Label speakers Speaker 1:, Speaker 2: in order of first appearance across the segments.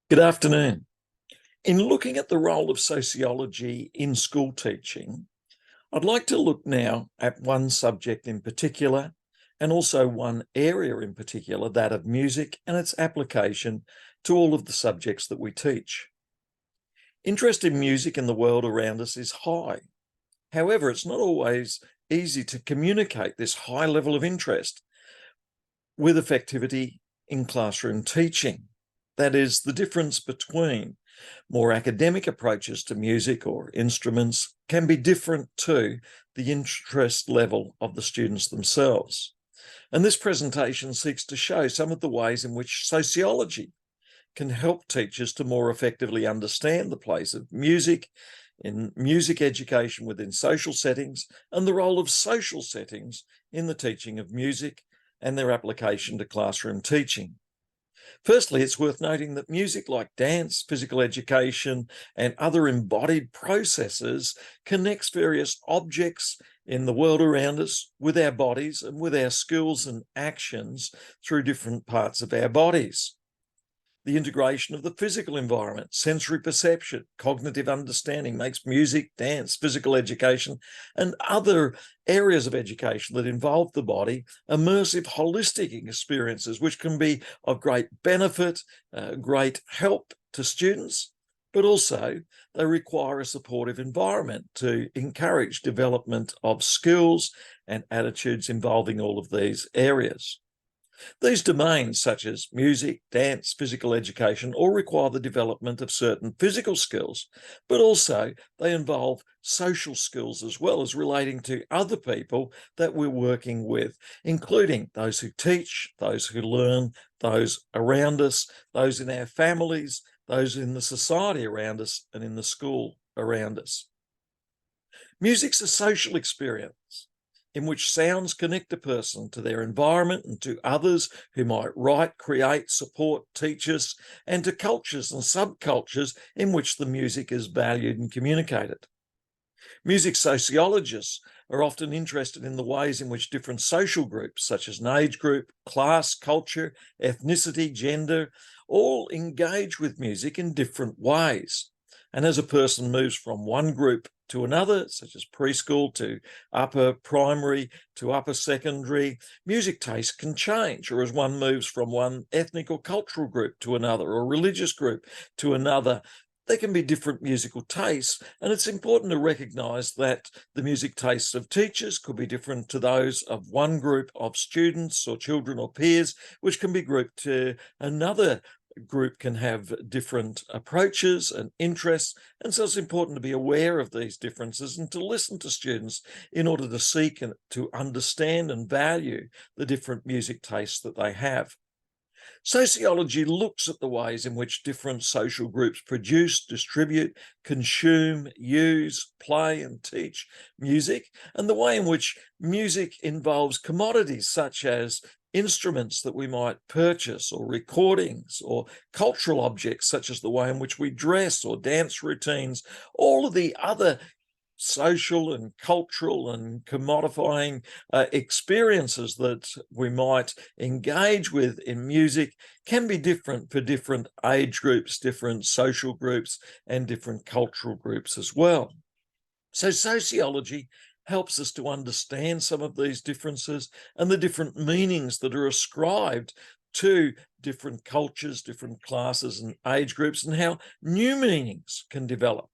Speaker 1: Good afternoon. In looking at the role of sociology in school teaching, I'd like to look now at one subject in particular, and also one area in particular, that of music and its application to all of the subjects that we teach. Interest in music in the world around us is high. However, it's not always easy to communicate this high level of interest with effectivity in classroom teaching. That is, the difference between more academic approaches to music or instruments can be different to the interest level of the students themselves. And this presentation seeks to show some of the ways in which sociology can help teachers to more effectively understand the place of music in music education within social settings and the role of social settings in the teaching of music and their application to classroom teaching. Firstly, it's worth noting that music, like dance, physical education, and other embodied processes, connects various objects in the world around us with our bodies and with our skills and actions through different parts of our bodies. The integration of the physical environment, sensory perception, cognitive understanding makes music, dance, physical education, and other areas of education that involve the body immersive, holistic experiences, which can be of great benefit, great help to students, but also they require a supportive environment to encourage development of skills and attitudes involving all of these areas. These domains, such as music, dance, physical education, all require the development of certain physical skills, but also they involve social skills as well as relating to other people that we're working with, including those who teach, those who learn, those around us, those in our families, those in the society around us, and in the school around us. Music's a social experience in which sounds connect a person to their environment and to others who might write, create, support, teach us, and to cultures and subcultures in which the music is valued and communicated. Music sociologists are often interested in the ways in which different social groups, such as an age group, class, culture, ethnicity, gender, all engage with music in different ways. And as a person moves from one group to another, such as preschool to upper primary to upper secondary, music taste can change, or as one moves from one ethnic or cultural group to another, or religious group to another, there can be different musical tastes, and it's important to recognise that the music tastes of teachers could be different to those of one group of students or children or peers, which can be grouped to another group can have different approaches and interests, and so it's important to be aware of these differences and to listen to students in order to seek and to understand and value the different music tastes that they have. Sociology looks at the ways in which different social groups produce, distribute, consume, use, play, and teach music, and the way in which music involves commodities such as instruments that we might purchase, or recordings, or cultural objects such as the way in which we dress, or dance routines, all of the other social and cultural and commodifying experiences that we might engage with in music can be different for different age groups, different social groups, and different cultural groups as well. So sociology helps us to understand some of these differences and the different meanings that are ascribed to different cultures, different classes and age groups, and how new meanings can develop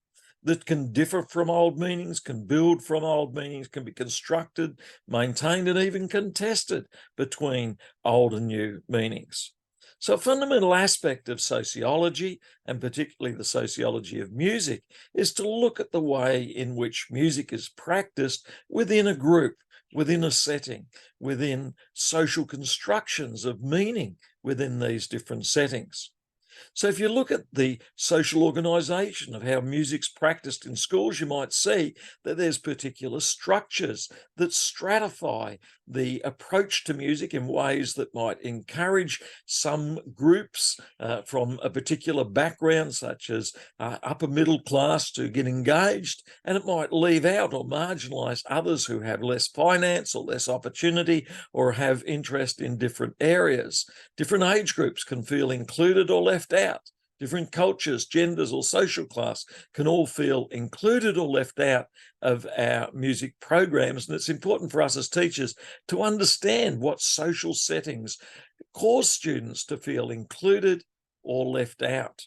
Speaker 1: that can differ from old meanings, can build from old meanings, can be constructed, maintained, and even contested between old and new meanings. So a fundamental aspect of sociology, and particularly the sociology of music, is to look at the way in which music is practiced within a group, within a setting, within social constructions of meaning within these different settings. So if you look at the social organisation of how music's practiced in schools, you might see that there's particular structures that stratify the approach to music in ways that might encourage some groups from a particular background, such as upper middle class, to get engaged, and it might leave out or marginalise others who have less finance or less opportunity or have interest in different areas. Different age groups can feel included or left out. different cultures, genders, or social class can all feel included or left out of our music programs. And it's important for us as teachers to understand what social settings cause students to feel included or left out.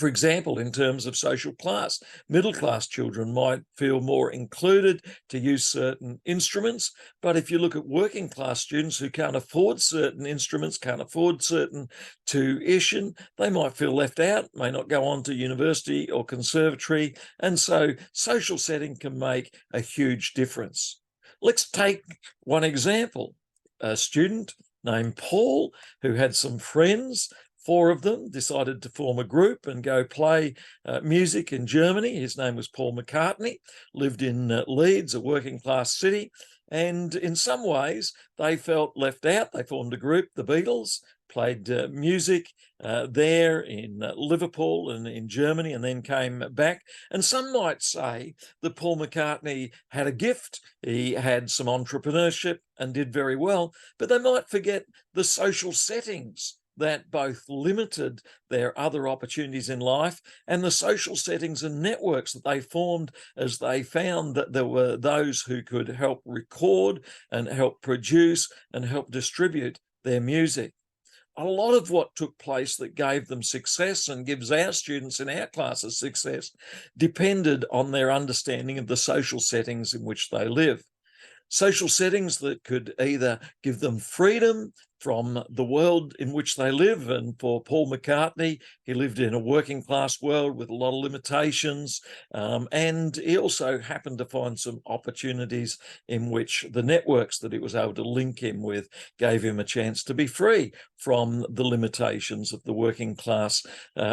Speaker 1: For example, in terms of social class, middle class children might feel more included to use certain instruments. But if you look at working class students who can't afford certain instruments, can't afford certain tuition, they might feel left out, may not go on to university or conservatory. And so social setting can make a huge difference. Let's take one example. A student named Paul, who had some friends. 4 of them decided to form a group and go play music in Germany. His name was Paul McCartney, lived in Leeds, a working class city. And in some ways, they felt left out. They formed a group, the Beatles, played music there in Liverpool and in Germany, and then came back. And some might say that Paul McCartney had a gift. He had some entrepreneurship and did very well, but they might forget the social settings that both limited their other opportunities in life and the social settings and networks that they formed as they found that there were those who could help record and help produce and help distribute their music. A lot of what took place that gave them success and gives our students in our classes success depended on their understanding of the social settings in which they live. Social settings that could either give them freedom from the world in which they live. And for Paul McCartney, he lived in a working class world with a lot of limitations. And he also happened to find some opportunities in which the networks that he was able to link him with gave him a chance to be free from the limitations of the working class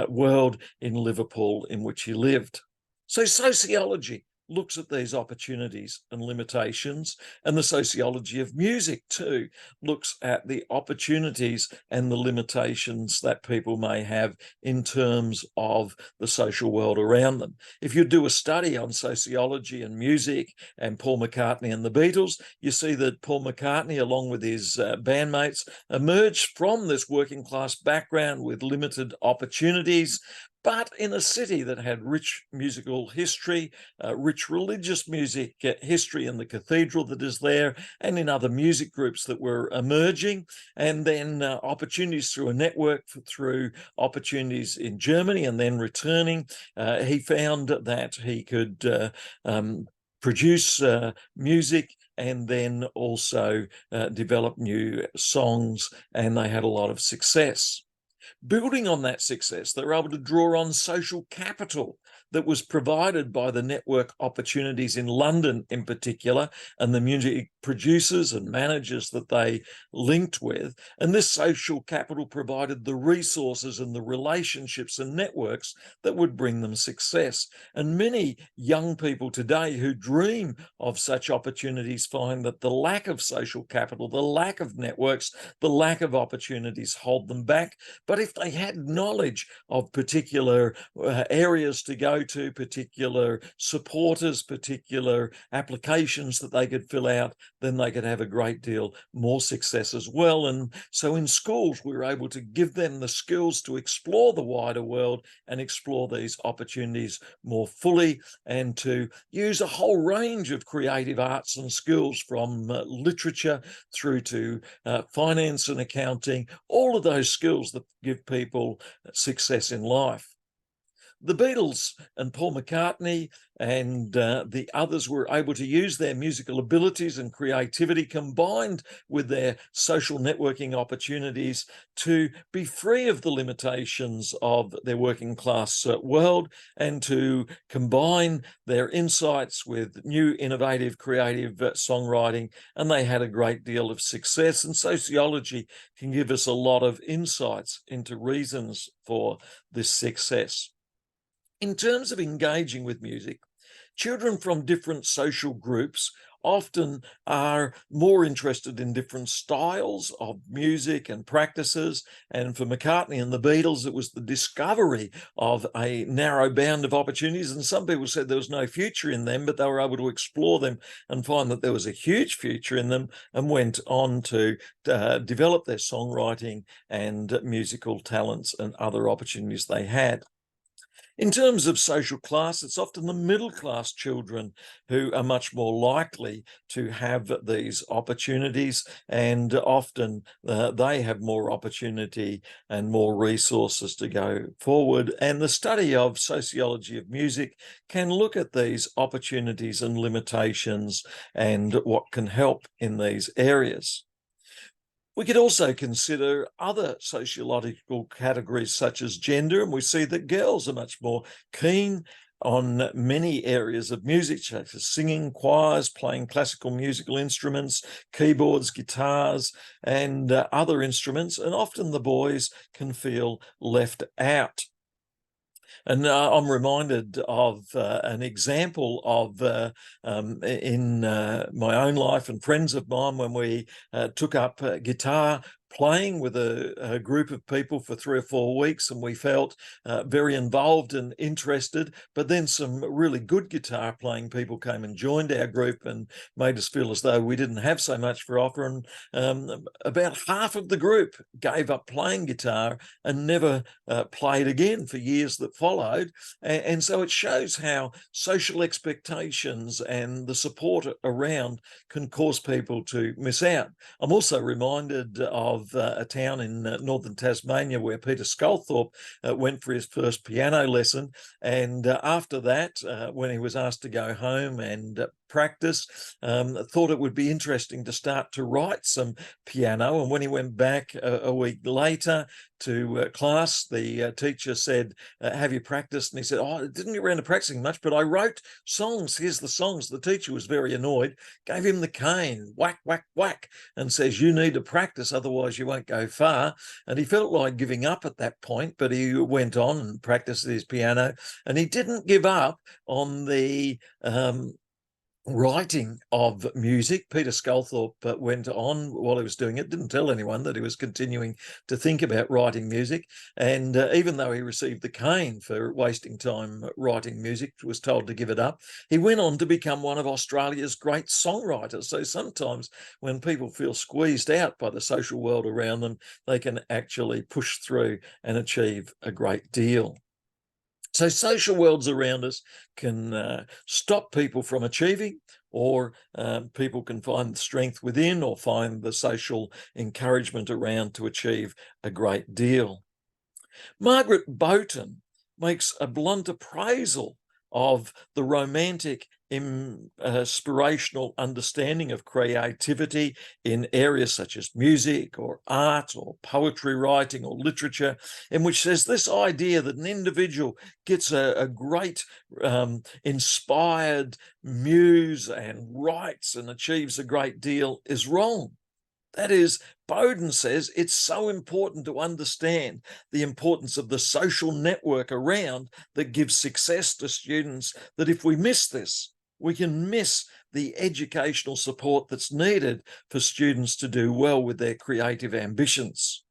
Speaker 1: world in Liverpool in which he lived. So sociology looks at these opportunities and limitations, and the sociology of music too looks at the opportunities and the limitations that people may have in terms of the social world around them. If you do a study on sociology and music and Paul McCartney and the Beatles, you see that Paul McCartney, along with his bandmates, emerged from this working class background with limited opportunities, but in a city that had rich musical history, rich religious music history in the cathedral that is there, and in other music groups that were emerging, and then opportunities through a network, through opportunities in Germany, and then returning. He found that he could produce music and then also develop new songs, and they had a lot of success. Building on that success, they were able to draw on social capital that was provided by the network opportunities in London in particular, and the music producers and managers that they linked with. And this social capital provided the resources and the relationships and networks that would bring them success. And many young people today who dream of such opportunities find that the lack of social capital, the lack of networks, the lack of opportunities hold them back. But if they had knowledge of particular areas to go to, particular supporters, particular applications that they could fill out, then they could have a great deal more success as well. And so in schools, we were able to give them the skills to explore the wider world and explore these opportunities more fully, and to use a whole range of creative arts and skills, from literature through to finance and accounting, all of those skills that give people success in life. The Beatles and Paul McCartney and the others were able to use their musical abilities and creativity combined with their social networking opportunities to be free of the limitations of their working class world, and to combine their insights with new innovative creative songwriting, and they had a great deal of success. And sociology can give us a lot of insights into reasons for this success. In terms of engaging with music, children from different social groups often are more interested in different styles of music and practices. And for McCartney and the Beatles, it was the discovery of a narrow band of opportunities. And some people said there was no future in them, but they were able to explore them and find that there was a huge future in them, and went on to develop their songwriting and musical talents and other opportunities they had. In terms of social class, it's often the middle class children who are much more likely to have these opportunities, and often they have more opportunity and more resources to go forward. And the study of sociology of music can look at these opportunities and limitations and what can help in these areas. We could also consider other sociological categories such as gender, and we see that girls are much more keen on many areas of music, such as singing, choirs, playing classical musical instruments, keyboards, guitars, and other instruments, and often the boys can feel left out. And I'm reminded of an example of in my own life and friends of mine when we took up guitar playing with a group of people for 3 or 4 weeks, and we felt very involved and interested. But then some really good guitar playing people came and joined our group and made us feel as though we didn't have so much for offer. And about half of the group gave up playing guitar and never played again for years that followed. And so it shows how social expectations and the support around can cause people to miss out. I'm also reminded of a town in northern Tasmania where Peter Sculthorpe went for his first piano lesson. And after that, when he was asked to go home and practice, thought it would be interesting to start to write some piano. And when he went back a week later to class, the teacher said, have you practiced? And he said, oh, I didn't get around to practicing much, but I wrote songs. Here's the songs. The teacher was very annoyed, gave him the cane, whack, whack, whack, and says, you need to practice, otherwise you won't go far. And he felt like giving up at that point, but he went on and practiced his piano, and he didn't give up on the writing of music. Peter Sculthorpe went on while he was doing it, didn't tell anyone that he was continuing to think about writing music. And even though he received the cane for wasting time writing music, was told to give it up, he went on to become one of Australia's great songwriters. So sometimes when people feel squeezed out by the social world around them, they can actually push through and achieve a great deal. So social worlds around us can stop people from achieving, or people can find strength within or find the social encouragement around to achieve a great deal. Margaret Bowton makes a blunt appraisal of the romantic inspirational understanding of creativity in areas such as music or art or poetry writing or literature, in which there's this idea that an individual gets a great inspired muse and writes and achieves a great deal is wrong. That is, Bowden says it's so important to understand the importance of the social network around that gives success to students, that if we miss this, we can miss the educational support that's needed for students to do well with their creative ambitions.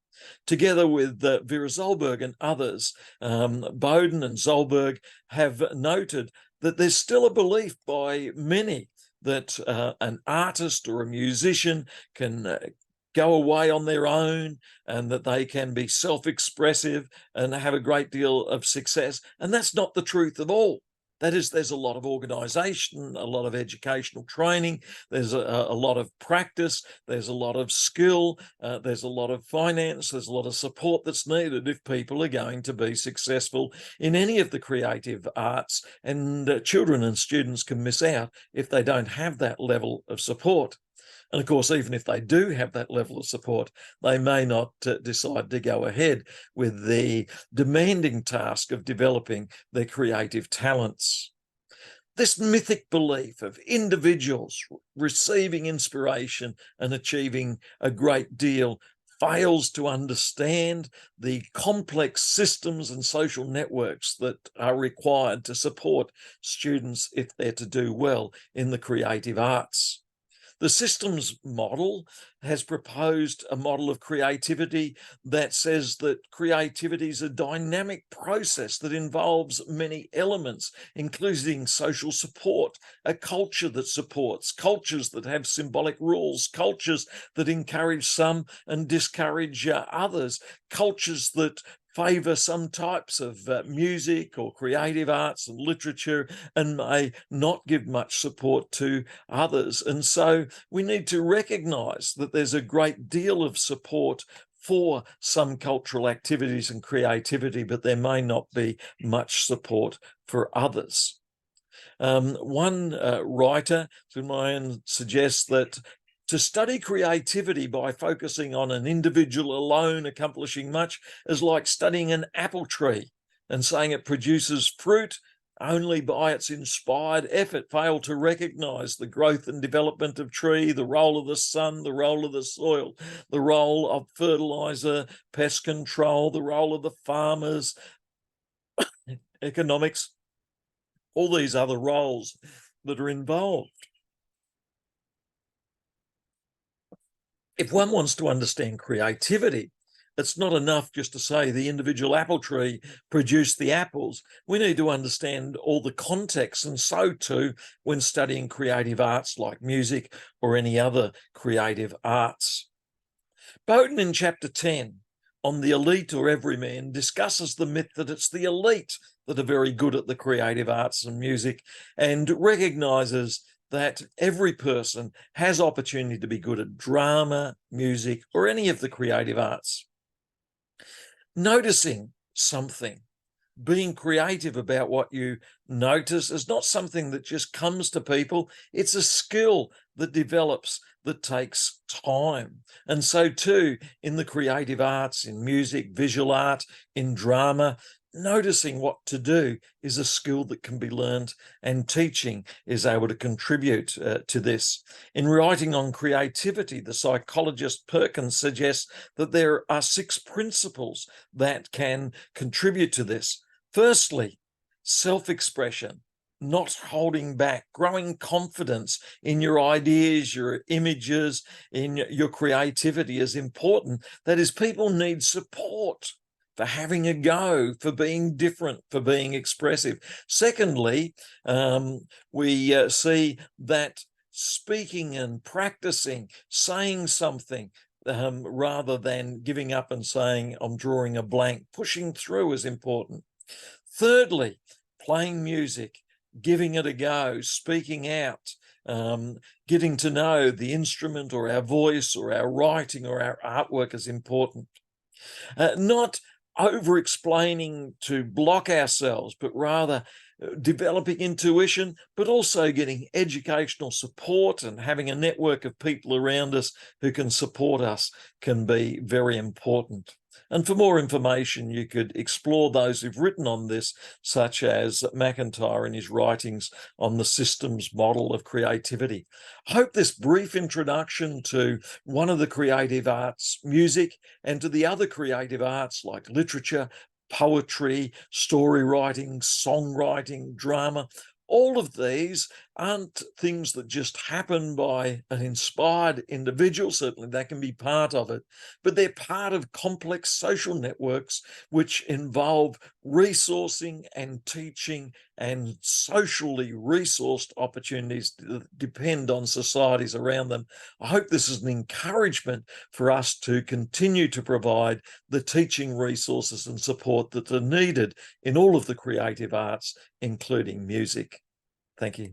Speaker 1: Together with Vera Zolberg and others, Bowden and Zolberg have noted that there's still a belief by many that an artist or a musician can go away on their own, and that they can be self-expressive and have a great deal of success. And that's not the truth at all. That is, there's a lot of organisation, a lot of educational training, there's a lot of practice, there's a lot of skill, there's a lot of finance, there's a lot of support that's needed if people are going to be successful in any of the creative arts. And children and students can miss out if they don't have that level of support. And of course, even if they do have that level of support, they may not decide to go ahead with the demanding task of developing their creative talents. This mythic belief of individuals receiving inspiration and achieving a great deal fails to understand the complex systems and social networks that are required to support students if they're to do well in the creative arts. The systems model has proposed a model of creativity that says that creativity is a dynamic process that involves many elements, including social support, a culture that supports, cultures that have symbolic rules, cultures that encourage some and discourage others, cultures that favour some types of music or creative arts and literature and may not give much support to others. And so we need to recognise that there's a great deal of support for some cultural activities and creativity, but there may not be much support for others. One writer, suggests that to study creativity by focusing on an individual alone accomplishing much is like studying an apple tree and saying it produces fruit only by its inspired effort. Fail to recognise the growth and development of tree, the role of the sun, the role of the soil, the role of fertiliser, pest control, the role of the farmers, economics, all these other roles that are involved. If one wants to understand creativity, it's not enough just to say the individual apple tree produced the apples. We need to understand all the context, and so too when studying creative arts like music or any other creative arts. Bowden in chapter 10 on the elite or everyman discusses the myth that it's the elite that are very good at the creative arts and music, and recognises that every person has opportunity to be good at drama, music, or any of the creative arts. Noticing something, being creative about what you notice is not something that just comes to people. It's a skill that develops, that takes time. And so too in the creative arts, in music, visual art, in drama, noticing what to do is a skill that can be learned, and teaching is able to contribute to this. In writing on creativity, the psychologist Perkins suggests that there are 6 principles that can contribute to this. Firstly, self-expression, not holding back, growing confidence in your ideas, your images, in your creativity is important. That is, people need support for having a go, for being different, for being expressive. Secondly, we see that speaking and practicing, saying something, rather than giving up and saying, I'm drawing a blank, pushing through is important. Thirdly, playing music, giving it a go, speaking out, getting to know the instrument or our voice or our writing or our artwork is important. Not over-explaining to block ourselves, but rather developing intuition, but also getting educational support and having a network of people around us who can support us can be very important. And for more information, you could explore those who've written on this, such as McIntyre in his writings on the systems model of creativity. I hope this brief introduction to one of the creative arts, music, and to the other creative arts like literature, poetry, story writing, songwriting, drama, all of these aren't things that just happen by an inspired individual. Certainly that can be part of it, but they're part of complex social networks which involve resourcing and teaching and socially resourced opportunities that depend on societies around them. I hope this is an encouragement for us to continue to provide the teaching resources and support that are needed in all of the creative arts, including music. Thank you.